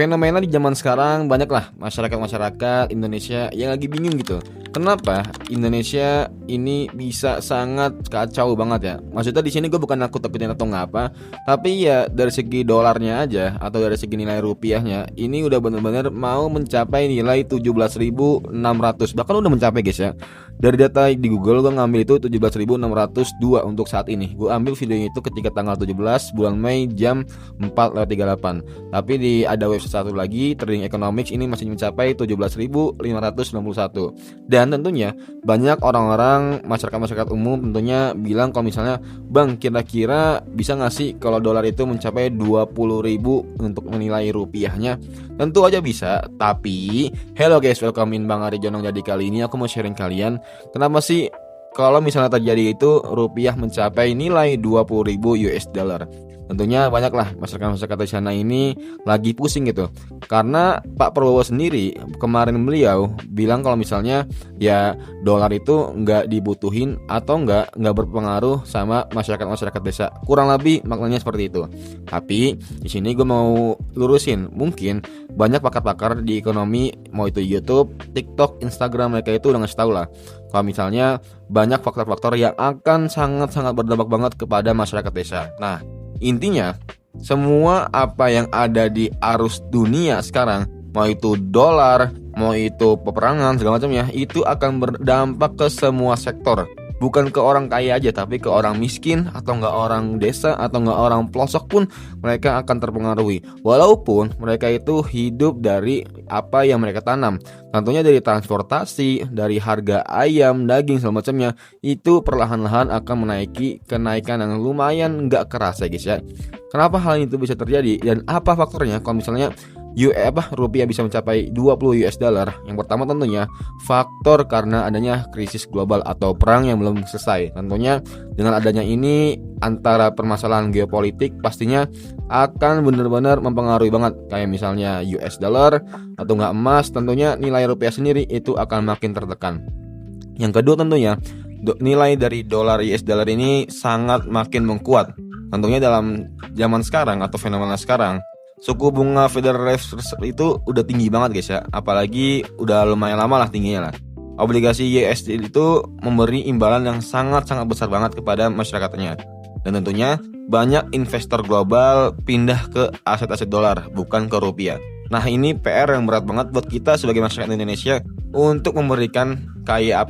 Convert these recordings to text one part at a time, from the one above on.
fenomena di zaman sekarang banyak lah masyarakat Indonesia yang lagi bingung gitu. Kenapa Indonesia ini bisa sangat kacau banget ya? Maksudnya di sini gue bukan nakut-nakutin atau nggak apa, tapi ya dari segi dolarnya aja atau dari segi nilai rupiahnya ini udah bener-bener mau mencapai nilai 17.600, bahkan udah mencapai guys ya. Dari data di Google gue ngambil itu 17.602 untuk saat ini. Gue ambil videonya itu ketika tanggal 17 bulan Mei jam 4:38. Tapi ada website satu lagi, Trading Economics, ini masih mencapai 17.591. Dan tentunya banyak orang-orang masyarakat umum tentunya bilang kalau misalnya, "Bang, kira-kira bisa nggak sih kalau dolar itu mencapai 20.000 untuk menilai rupiahnya?" Tentu aja bisa, tapi hello guys, welcome in Bang Ari Jonong. Jadi kali ini aku mau sharing kalian kenapa sih kalau misalnya terjadi itu rupiah mencapai nilai 20.000 US dollar. Tentunya banyaklah masyarakat di sana ini lagi pusing gitu. Karena Pak Prabowo sendiri kemarin beliau bilang kalau misalnya ya dolar itu nggak dibutuhin atau nggak berpengaruh sama masyarakat desa. Kurang lebih maknanya seperti itu. Tapi di sini gue mau lurusin, mungkin banyak pakar-pakar di ekonomi, mau itu YouTube, TikTok, Instagram, mereka itu udah ngasih tahu lah kalau misalnya banyak faktor-faktor yang akan sangat-sangat berdampak banget kepada masyarakat desa. Nah, intinya semua apa yang ada di arus dunia sekarang, mau itu dolar, mau itu peperangan segala macamnya, itu akan berdampak ke semua sektor. Bukan ke orang kaya aja, tapi ke orang miskin atau nggak orang desa atau nggak orang pelosok pun mereka akan terpengaruhi. Walaupun mereka itu hidup dari apa yang mereka tanam. Tentunya dari transportasi, dari harga ayam, daging segala macamnya, itu perlahan-lahan akan menaiki kenaikan yang lumayan nggak kerasa guys ya. Kenapa hal itu bisa terjadi dan apa faktornya kalau misalnya rupiah bisa mencapai 20 US dollar? Yang pertama tentunya faktor karena adanya krisis global atau perang yang belum selesai. Tentunya dengan adanya ini antara permasalahan geopolitik pastinya akan benar-benar mempengaruhi banget. Kayak misalnya US dollar atau nggak emas, tentunya nilai rupiah sendiri itu akan makin tertekan. Yang kedua tentunya nilai dari dolar US dollar ini sangat makin menguat. Tentunya dalam zaman sekarang atau fenomena sekarang, suku bunga Federal Reserve itu udah tinggi banget guys ya. Apalagi udah lumayan lama lah tingginya lah. Obligasi USD itu memberi imbalan yang sangat-sangat besar banget kepada masyarakatnya. Dan tentunya banyak investor global pindah ke aset-aset dolar, bukan ke rupiah. Nah, ini PR yang berat banget buat kita sebagai masyarakat Indonesia untuk memberikan kayak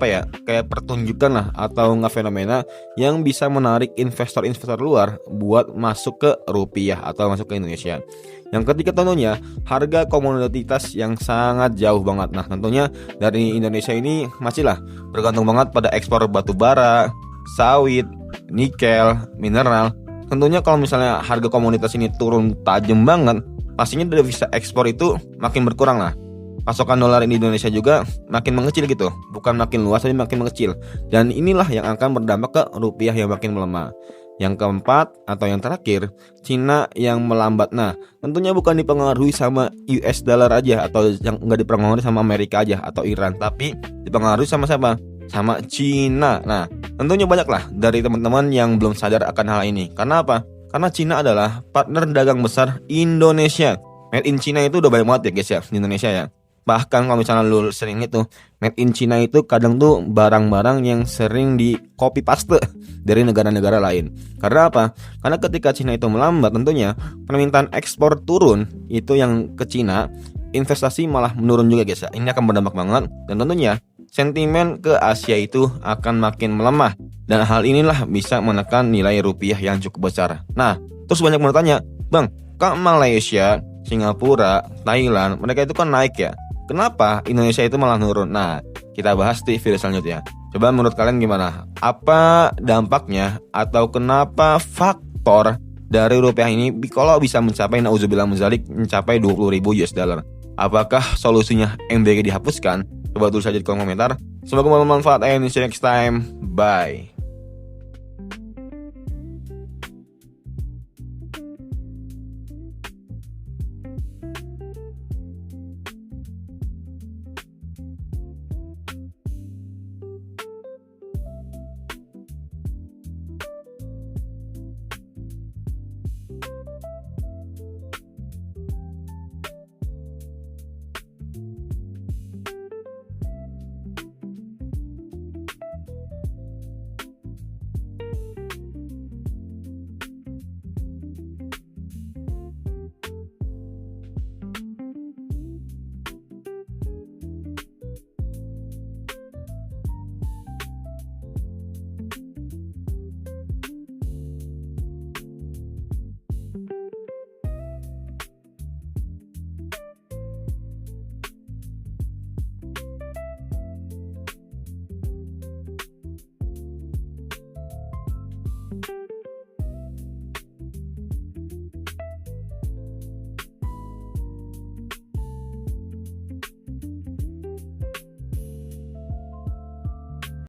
pertunjukan lah atau fenomena yang bisa menarik investor-investor luar buat masuk ke rupiah atau masuk ke Indonesia. Yang ketiga tentunya harga komoditas yang sangat jauh banget. Nah, tentunya dari Indonesia ini masih lah bergantung banget pada ekspor batu bara, sawit, nikel, mineral. Tentunya kalau misalnya harga komoditas ini turun tajam banget, pastinya devisa ekspor itu makin berkurang lah. Pasokan dolar di Indonesia juga makin mengecil gitu, bukan makin luas tapi makin mengecil. Dan inilah yang akan berdampak ke rupiah yang makin melemah. Yang keempat atau yang terakhir, Cina yang melambat. Nah, tentunya bukan dipengaruhi sama US dollar aja atau yang nggak dipengaruhi sama Amerika aja atau Iran, tapi dipengaruhi sama siapa? Sama Cina. Nah, tentunya banyak lah dari teman-teman yang belum sadar akan hal ini. Karena apa? Karena Cina adalah partner dagang besar Indonesia. Made in China itu udah banyak banget ya guys ya di Indonesia ya. Bahkan kalau misalnya lu sering itu made in China itu kadang tuh barang-barang yang sering di copy paste dari negara-negara lain. Karena apa? Karena ketika China itu melambat, tentunya permintaan ekspor turun, itu yang ke China, investasi malah menurun juga guys ya. Ini akan berdampak banget dan tentunya sentimen ke Asia itu akan makin melemah. Dan hal inilah bisa menekan nilai rupiah yang cukup besar. Nah, terus banyak yang bertanya, "Bang, kok Malaysia, Singapura, Thailand, mereka itu kan naik ya? Kenapa Indonesia itu malah nurun?" Nah, kita bahas di video selanjutnya. Coba menurut kalian gimana? Apa dampaknya atau kenapa faktor dari rupiah ini kalau bisa mencapai nauzubillah menzalik mencapai 20.000 US dollar? Apakah solusinya MBG dihapuskan? Coba tulis saja di kolom komentar. Semoga bermanfaat and see you next time. Bye.